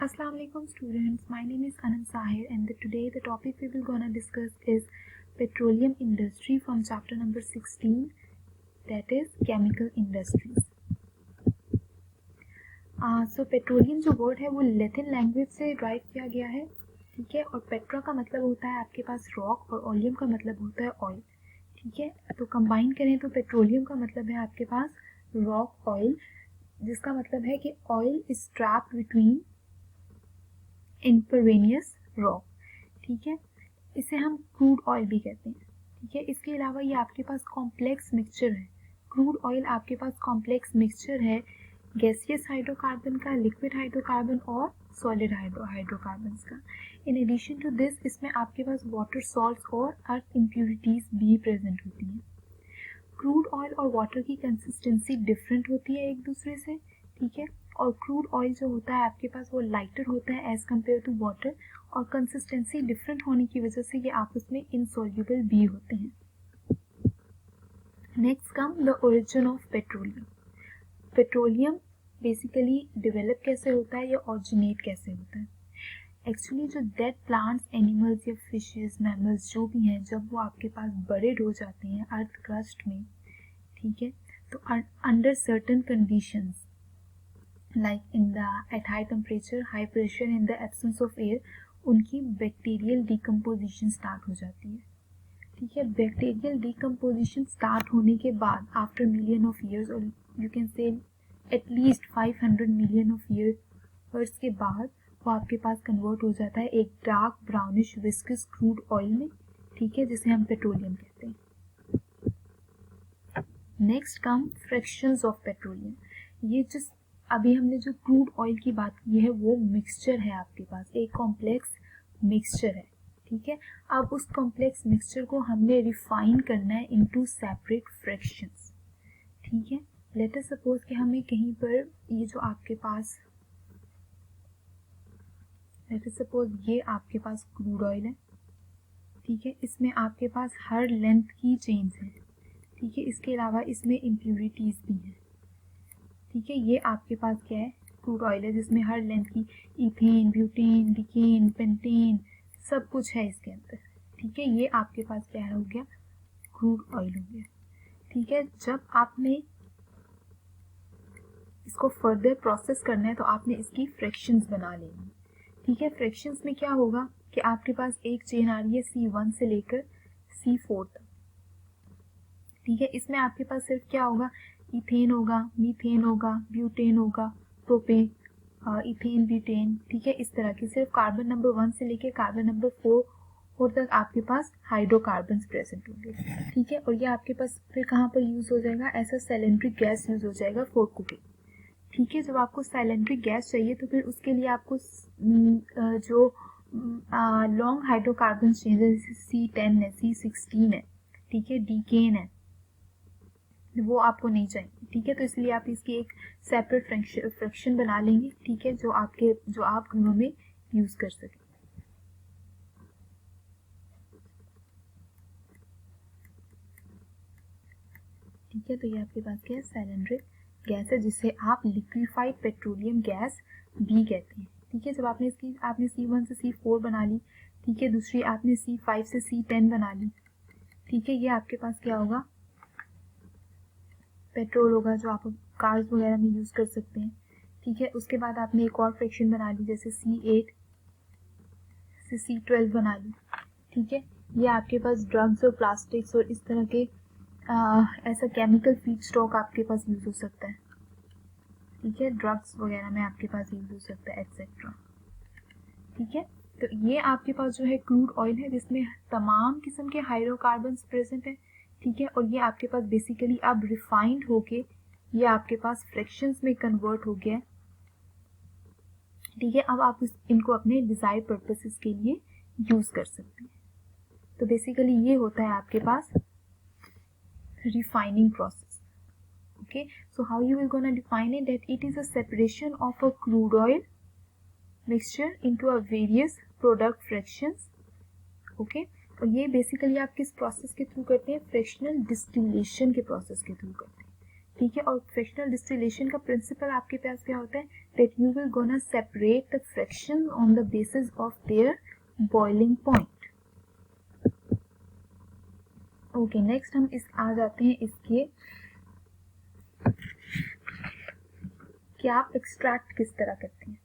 Assalamu alaikum students, my name is Anand Sahir and today the topic we will gonna discuss is petroleum industry from chapter number 16, that is chemical industries. So petroleum जो word है वो Latin language से drive किया गया है, ठीक है। और पेट्रा का मतलब होता है आपके पास रॉक और ओलियम का मतलब होता है ऑयल, ठीक है। तो कंबाइन करें तो पेट्रोलियम का मतलब है आपके पास रॉक ऑयल, जिसका मतलब है कि oil is trapped between impervious rock, ठीक है। इसे हम क्रूड ऑयल भी कहते हैं, ठीक है। इसके अलावा ये आपके पास कॉम्प्लेक्स मिक्सचर है। क्रूड ऑयल आपके पास कॉम्प्लेक्स मिक्सचर है गैसियस हाइड्रोकार्बन का, लिक्विड हाइड्रोकार्बन और सॉलिड हाइड्रोकार्बन का। इन एडिशन टू दिस इसमें आपके पास वाटर सॉल्ट्स और अर्थ इम्प्यूरिटीज भी प्रेजेंट होती हैं। क्रूड ऑयल और वाटर की कंसिस्टेंसी डिफरेंट होती है एक दूसरे से, ठीक है। और क्रूड ऑयल जो होता है आपके पास वो लाइटर होता है एज कम्पेयर टू वाटर, और कंसिस्टेंसी डिफरेंट होने की वजह से ये आपस में इनसॉल्युबल भी होते हैं। Next come the origin of petroleum. Petroleum basically develop कैसे होता है या ऑरिजिनेट कैसे होता है। एक्चुअली जो डेड प्लांट्स, एनिमल्स या फिशेस, मैमल्स जो भी हैं, जब वो आपके पास बरिड हो जाते हैं अर्थ क्रस्ट में, ठीक है, तो under certain conditions like in the at high temperature, high pressure, in the absence of air, उनकी बैक्टीरियल डिकम्पोजिशन स्टार्ट हो जाती है, ठीक है। बैक्टीरियल डिकम्पोजिशन स्टार्ट होने के बाद आफ्टर मिलियन ऑफ ईयर्स, और you can say at least 500 million of years के बाद वो आपके पास कन्वर्ट हो जाता है एक dark brownish viscous crude oil में, ठीक है, जिसे हम पेट्रोलियम कहते हैं। Next come fractions of petroleum. ये जिस अभी हमने जो क्रूड ऑयल की बात की है वो मिक्सचर है आपके पास, एक कॉम्प्लेक्स मिक्सचर है, ठीक है। अब उस कॉम्प्लेक्स मिक्सचर को हमने रिफाइन करना है इनटू सेपरेट फ्रैक्शंस, ठीक है। लेट अस सपोज कि हमें कहीं पर ये जो आपके पास, लेट अस सपोज ये आपके पास क्रूड ऑयल है, ठीक है। इसमें आपके पास हर लेंथ की चेन्स हैं, ठीक है। इसके अलावा इसमें इम्प्यूरिटीज भी हैं, ठीक है। ये आपके पास क्या है, क्रूड ऑयल है जिसमें हर लेंथ की इथेन, ब्यूटेन, डिकेन, पेंटेन सब कुछ है इसके अंदर, ठीक है। ये आपके पास क्या हो गया, क्रूड ऑयल हो गया, ठीक है। जब आपने इसको फर्दर प्रोसेस करना है तो आपने इसकी फ्रैक्शंस बना लेनी, ठीक है। फ्रैक्शंस में क्या होगा कि आपके पास एक चेन आ रही है C1 से लेकर C4 तक, ठीक है। इसमें आपके पास सिर्फ क्या होगा, इथेन होगा, मीथेन होगा, ब्यूटेन होगा, प्रोपेन, इथेन, ब्यूटेन, ठीक है। इस तरह की सिर्फ कार्बन नंबर 1 से लेकर कार्बन नंबर 4 तक आपके पास हाइड्रोकार्बन प्रेजेंट होंगे, ठीक है। और ये आपके पास फिर कहाँ पर यूज हो जाएगा, ऐसा सिलेंड्रिक गैस यूज हो जाएगा फॉर कुकिंग, ठीक है। जब आपको सिलेंड्रिक गैस चाहिए तो फिर उसके लिए आपको जो लॉन्ग हाइड्रोकार्बन चेन जैसे C10 है, C16 है, ठीक है, डीकेन है, वो आपको नहीं चाहिए, ठीक है। तो इसलिए आप इसकी एक सेपरेट फ्रैक्शन बना लेंगे, ठीक है, जो आप घरों में यूज कर सकें, ठीक है। तो ये आपके पास क्या है, सिलेंड्रिक गैस है, जिसे आप लिक्विफाइड पेट्रोलियम गैस भी कहते हैं, ठीक है। जब आपने C1 से C4 बना ली, ठीक है, दूसरी आपने C5 से C10 बना ली, ठीक है। ये आपके पास क्या होगा, पेट्रोल होगा जो आप कार्स वगैरह में यूज कर सकते हैं, ठीक है। उसके बाद आपने एक और फ्रैक्शन बना ली, जैसे C8 से C12 बना ली, ठीक है। ये आपके पास ड्रग्स और प्लास्टिक्स और इस तरह के ऐसा केमिकल फीड स्टॉक आपके पास यूज हो सकता है, ठीक है। ड्रग्स वगैरह में आपके पास यूज हो सकता है एक्सेट्रा, ठीक है। तो ये आपके पास जो है क्रूड ऑयल है जिसमें तमाम किस्म के हाइड्रोकार्बन प्रेजेंट है, ठीक है। और ये आपके पास बेसिकली अब रिफाइंड होके ये आपके पास फ्रैक्शंस में कन्वर्ट हो गया है, ठीक है। अब आप इनको अपने डिजायर्ड पर्पसेस के लिए यूज कर सकते हैं। तो बेसिकली ये होता है आपके पास refining process, okay. So how you will gonna define it, that it is a separation of a crude oil mixture into a various product fractions, okay. और ये बेसिकली आप किस प्रोसेस के थ्रू करते हैं, फ्रैक्शनल डिस्टिलेशन के process के through करते हैं, ठीक है। और फ्रैक्शनल डिस्टिलेशन का प्रिंसिपल आपके पास क्या होता है, that you will gonna separate the fraction on the basis of their boiling point. Okay, next हम इस आ जाते हैं इसके कि आप एक्सट्रैक्ट किस तरह करते हैं।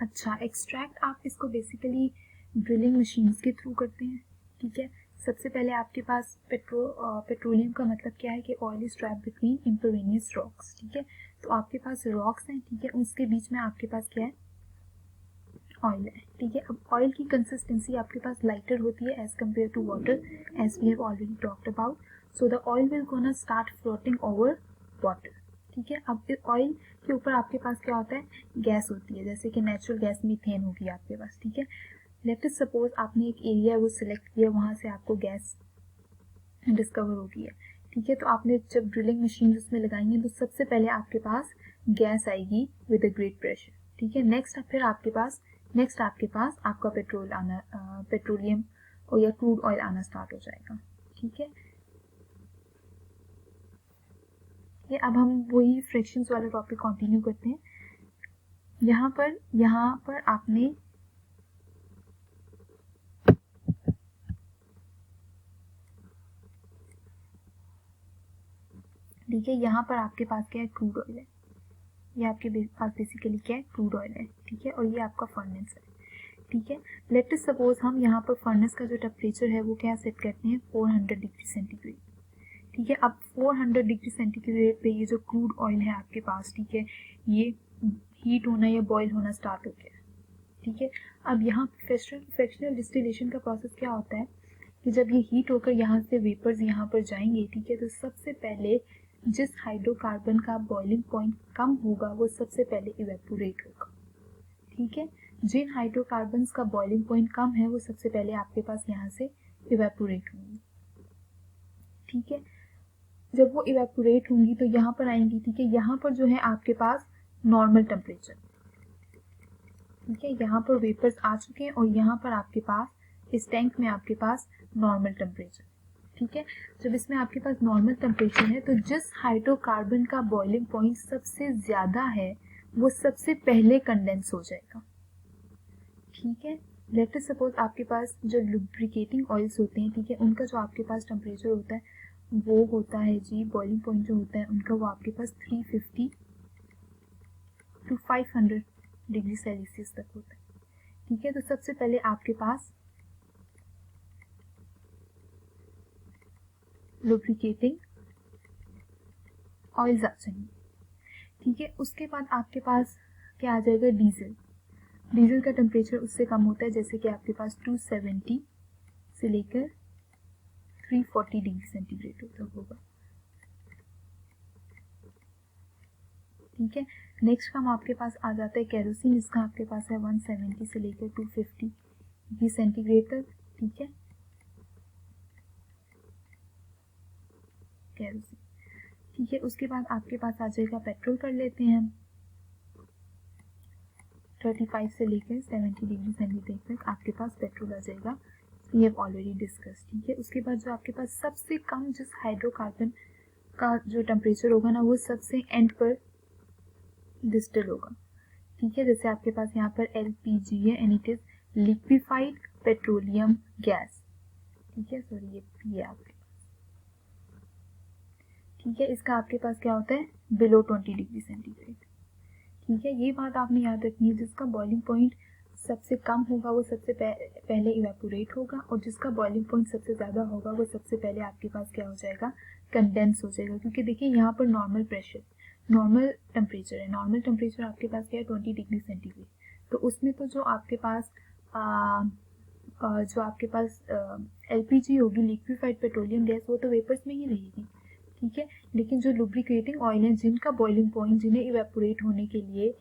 अच्छा, एक्सट्रैक्ट आप इसको बेसिकली ड्रिलिंग मशीन्स के थ्रू करते हैं। ठीक है, सबसे पहले आपके पास पेट्रोलियम का मतलब क्या है कि oil is trapped between impervious rocks. ठीक है, तो आपके पास रॉक्स हैं, ठीक है, उसके बीच में आपके पास क्या है, ऑयल है। ठीक है, अब ऑयल की कंसिस्टेंसी आपके पास लाइटर होती है as compare to water, as we have already talked about. So the oil will gonna start floating over water. ठीक है, अब ऑयल के ऊपर आपके पास क्या होता है, गैस होती है, जैसे कि नेचुरल गैस मीथेन होगी आपके पास। ठीक है, लेट इज सपोज आपने एक एरिया वो सिलेक्ट किया, वहाँ से आपको गैस डिस्कवर होगी है। ठीक है, तो आपने जब ड्रिलिंग मशीन उसमें लगाई है तो सबसे पहले आपके पास गैस आएगी विद अ ग्रेट प्रेशर। ठीक है, नेक्स्ट आपके पास आपका पेट्रोलियम और या क्रूड ऑयल आना स्टार्ट हो जाएगा। ठीक है, ये अब हम वही फ्रैक्शंस वाला टॉपिक कंटिन्यू करते हैं। यहाँ पर आपने ठीक है, यहाँ पर आपके पास क्या है, क्रूड ऑयल है। ये आपके पास बेसिकली क्या है, क्रूड ऑयल है। ठीक है, और ये आपका फर्नेस है। ठीक है, लेट अस सपोज हम यहाँ पर फर्नेस का जो टेम्परेचर है वो क्या सेट करते हैं, 400 डिग्री सेंटीग्रेड। ठीक है, अब 400 डिग्री सेंटीग्रेड पे ये जो क्रूड ऑयल है आपके पास, ठीक है, ये हीट होना या बॉयल होना स्टार्ट हो गया। ठीक है, अब यहाँ फ्रैक्शनल डिस्टिलेशन का प्रोसेस क्या होता है कि जब ये हीट होकर यहाँ से वेपर्स यहाँ पर जाएंगे, ठीक है, तो सबसे पहले जिस हाइड्रोकार्बन का बॉइलिंग पॉइंट कम होगा वो सबसे पहले इवेपोरेट होगा। ठीक है, जिन हाइड्रोकार्बन्स का बॉइलिंग पॉइंट कम है वो सबसे पहले आपके पास यहाँ से इवेपोरेट होंगी। ठीक है, जब वो इवेपोरेट होंगी तो यहाँ पर आएंगी। ठीक है, यहाँ पर जो है आपके पास नॉर्मल टेम्परेचर। ठीक है, यहाँ पर वेपर्स आ चुके हैं और यहाँ पर आपके पास इस टैंक में आपके पास नॉर्मल टेम्परेचर। ठीक है, जब इसमें आपके पास नॉर्मल टेम्परेचर है तो जिस हाइड्रोकार्बन का बॉइलिंग पॉइंट सबसे ज़्यादा है वो सबसे पहले कंडेंस हो जाएगा। ठीक है, लेट अस सपोज आपके पास जो लुब्रिकेटिंग ऑयल्स होते हैं, ठीक है, उनका जो आपके पास टेम्परेचर होता है वो होता है जी, बॉइलिंग पॉइंट जो होता है उनका वो आपके पास 350 टू 500 डिग्री सेल्सियस तक होता है। ठीक है, तो सबसे पहले आपके पास लुब्रिकेटिंग ऑयल्स आ जाएंगे। ठीक है, उसके बाद आपके पास क्या आ जाएगा, डीजल का टेम्परेचर उससे कम होता है, जैसे कि आपके पास 270 से लेकर 340 डिग्री सेंटीग्रेड तक होगा। ठीक है, नेक्स्ट काम आपके पास आ जाता है केरोसिन, इसका आपके पास है 170 से लेकर 250 डिग्री सेंटीग्रेड तक। ठीक है, केरोसिन। ठीक है, उसके बाद आपके पास आ जाएगा पेट्रोल, कर लेते हैं हम 35 से लेकर 70 डिग्री सेंटीग्रेड तक आपके पास पेट्रोल आ जाएगा, ये ऑलरेडी डिस्कस। ठीक है, उसके बाद जो आपके पास सबसे कम जिस हाइड्रोकार्बन का जो टेम्परेचर होगा ना वो सबसे एंड पर डिस्टिल होगा। ठीक है, जैसे आपके पास यहाँ पर LPG है and it is liquefied petroleum gas. ठीक है, सॉरी ये पी है आपके पास। ठीक है, इसका आपके पास क्या होता है, बिलो 20 डिग्री सेंटीग्रेड। ठीक है, ये बात आपने याद रखनी है, जिसका बॉइलिंग पॉइंट सबसे कम होगा वो सबसे पहले इवेपोरेट होगा और जिसका बॉइलिंग पॉइंट सबसे ज़्यादा होगा वो सबसे पहले आपके पास क्या हो जाएगा, कंडेंस हो जाएगा। क्योंकि देखिए यहाँ पर नॉर्मल टेम्परेचर है, नॉर्मल टेम्परेचर आपके पास क्या है 20 डिग्री सेंटीग्रेड, तो उसमें तो जो आपके पास LPG होगी, लिक्विफाइड पेट्रोलियम गैस, वो तो वेपर्स में ही रहेगी। ठीक है, लेकिन जो लुब्रिकेटिंग ऑयल हैं जिनका बॉइलिंग पॉइंट, जिन्हें इवेपोरेट होने के लिए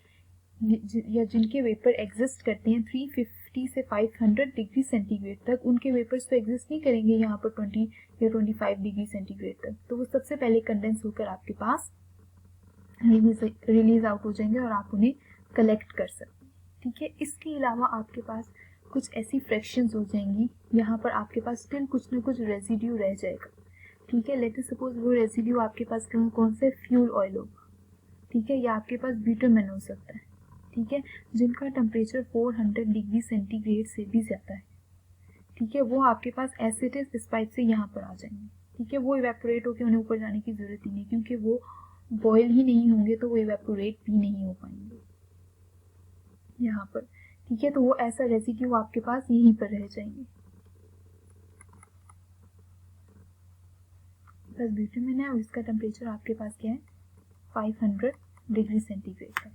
या जिनके वेपर एग्जिस्ट करते हैं 350 से 500 डिग्री सेंटीग्रेड तक, उनके वेपर्स तो एग्जिस्ट नहीं करेंगे यहाँ पर 20 या 25 डिग्री सेंटीग्रेड तक, तो वो सबसे पहले कंडेंस होकर आपके पास रिलीज आउट हो जाएंगे और आप उन्हें कलेक्ट कर सकते हैं। ठीक है, इसके अलावा आपके पास कुछ ऐसी फ्रैक्शंस हो जाएंगी, यहाँ पर आपके पास स्टिल कुछ ना कुछ रेजिड्यू रह जाएगा। ठीक है, लेट अस सपोज वो रेजिड्यू आपके पास कौन से फ्यूल ऑयल होगा, ठीक है, या आपके पास बिटुमेन हो सकता है, ठीक है, जिनका टेम्परेचर 400 डिग्री सेंटीग्रेड से भी ज़्यादा है। ठीक है, वो आपके पास एज इस पाइप से यहाँ पर आ जाएंगे। ठीक है, वो इवेपोरेट होकर उन्हें ऊपर जाने की ज़रूरत ही नहीं, क्योंकि वो बॉयल ही नहीं होंगे तो वो इवेपोरेट भी नहीं हो पाएंगे यहाँ पर। ठीक है, तो वो ऐसा रेसिड्यू आपके पास यहीं पर रह जाएंगे। बस बिटुमेन है और इसका टेम्परेचर आपके पास क्या है, 500 डिग्री सेंटीग्रेड का।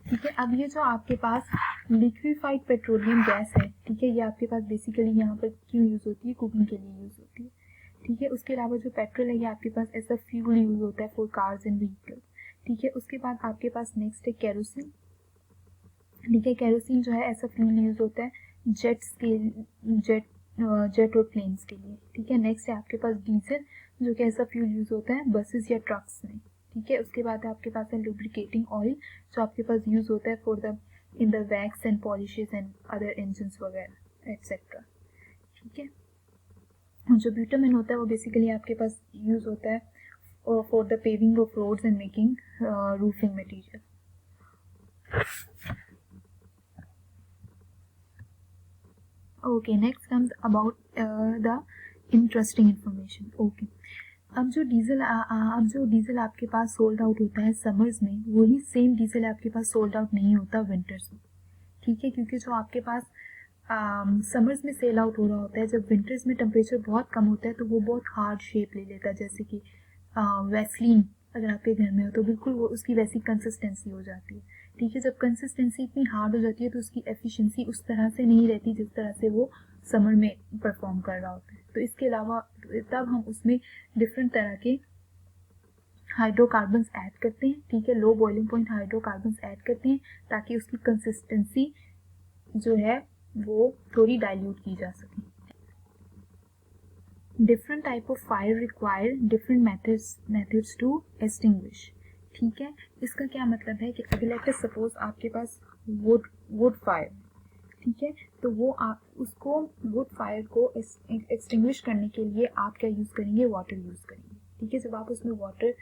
ठीक है, अब ये जो आपके पास लिक्विफाइड पेट्रोलियम गैस है, ठीक है, ये आपके पास बेसिकली यहाँ पर क्यों यूज़ होती है, कुकिंग के लिए यूज़ होती है। ठीक है, उसके अलावा जो पेट्रोल है ये आपके पास एज अ फ्यूल यूज़ होता है फॉर कार्स एंड व्हीकल। ठीक है, उसके बाद आपके पास नेक्स्ट है केरोसिन। ठीक है, केरोसिन जो है ऐसा फ्यूल यूज़ होता है जेट और प्लेन्स के लिए। ठीक है, नेक्स्ट है आपके पास डीजल, जो कि ऐसा फ्यूल यूज़ होता है बसेस या ट्रक्स में। ठीक है, उसके बाद आपके पास है लुब्रिकेटिंग ऑयल, जो आपके पास यूज़ होता है for the in the wax and polishes and other engines वगैरह एट्सेट्रा। ठीक है, जो बिटुमेन होता है वो बेसिकली आपके पास यूज़ होता है for the paving of roads and making roofing material. Okay, next comes about the interesting information. Okay, अब जो डीजल आपके पास सोल्ड आउट होता है समर्स में, वही सेम डीजल आपके पास सोल्ड आउट नहीं होता विंटर्स में। ठीक है, क्योंकि जो आपके पास समर्स में सेल आउट हो रहा होता है, जब विंटर्स में टेम्परेचर बहुत कम होता है तो वो बहुत हार्ड शेप ले लेता है, जैसे कि वैसलीन अगर आपके घर में हो तो बिल्कुल वो उसकी वैसी कंसिस्टेंसी हो जाती है। ठीक है, जब कंसिस्टेंसी इतनी हार्ड हो जाती है तो उसकी एफिशिएंसी उस तरह से नहीं रहती जिस तरह से वो समर में परफॉर्म कर रहा होता है। तो इसके अलावा तब हम उसमें डिफरेंट तरह के हाइड्रोकार्बन्स ऐड करते हैं। ठीक है, low boiling point hydrocarbons add करते हैं ताकि उसकी कंसिस्टेंसी जो है वो थोड़ी डाइल्यूट की जा सके। Different type of fire require different methods to extinguish. ठीक है, इसका क्या मतलब है कि अगर लेट अस सपोज आपके पास वुड फायर, ठीक है, तो वो आप उसको वुड फायर को एक्सटिंग्विश करने के लिए आप क्या यूज़ करेंगे, वाटर यूज़ करेंगे। ठीक है, जब आप उसमें वाटर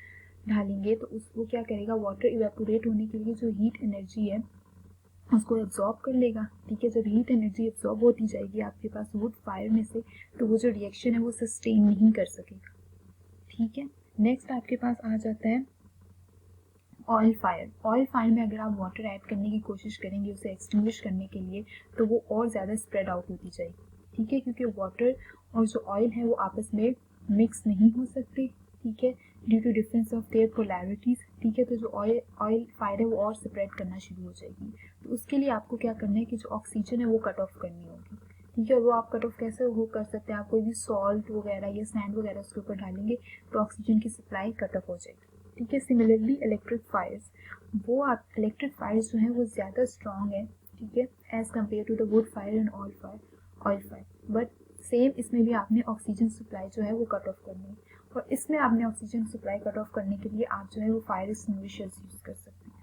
डालेंगे तो उसको क्या करेगा, वाटर इवेपोरेट होने के लिए जो हीट एनर्जी है उसको एब्जॉर्ब कर लेगा। ठीक है, जब हीट एनर्जी एब्जॉर्ब होती जाएगी आपके पास वुड फायर में से, तो वो जो रिएक्शन है वो सस्टेन नहीं कर सकेगा। ठीक है, नेक्स्ट आपके पास आ जाता है ऑयल फायर। ऑयल फायर में अगर आप वाटर ऐड करने की कोशिश करेंगे उसे एक्सटिंग्विश करने के लिए, तो वो और ज़्यादा स्प्रेड आउट होती जाएगी। ठीक है, क्योंकि वाटर और जो ऑयल है वो आपस में मिक्स नहीं हो सकते। ठीक है, due to difference of their polarities. ठीक है, तो जो ऑयल फायर है वो और स्प्रेड करना शुरू हो जाएगी। तो उसके लिए आपको क्या करना है कि जो ऑक्सीजन है वो कट ऑफ करनी होगी। ठीक है, और वो आप कट ऑफ कैसे वो कर सकते हैं, आप कोई भी सॉल्ट वगैरह या सैंड वगैरह उसके ऊपर डालेंगे तो ऑक्सीजन की सप्लाई कट ऑफ हो जाएगी। ठीक है, सिमिलरली इलेक्ट्रिक फायर्स, वो आप इलेक्ट्रिक फायर्स जो है वो ज़्यादा स्ट्रॉन्ग है। ठीक है, as compare to the wood fire and oil fire, but same इसमें भी आपने ऑक्सीजन सप्लाई जो है वो कट ऑफ करनी है, और इसमें आपने ऑक्सीजन सप्लाई कट ऑफ करने के लिए आप जो है वो फायर एक्सटिंग्विशर्स यूज़ कर सकते हैं।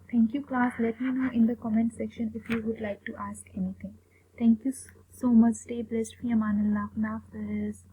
Thank you class, let me know in the comment section if you would like to ask anything. Thank you so much, stay blessed, fi aman Allah, Hafiz.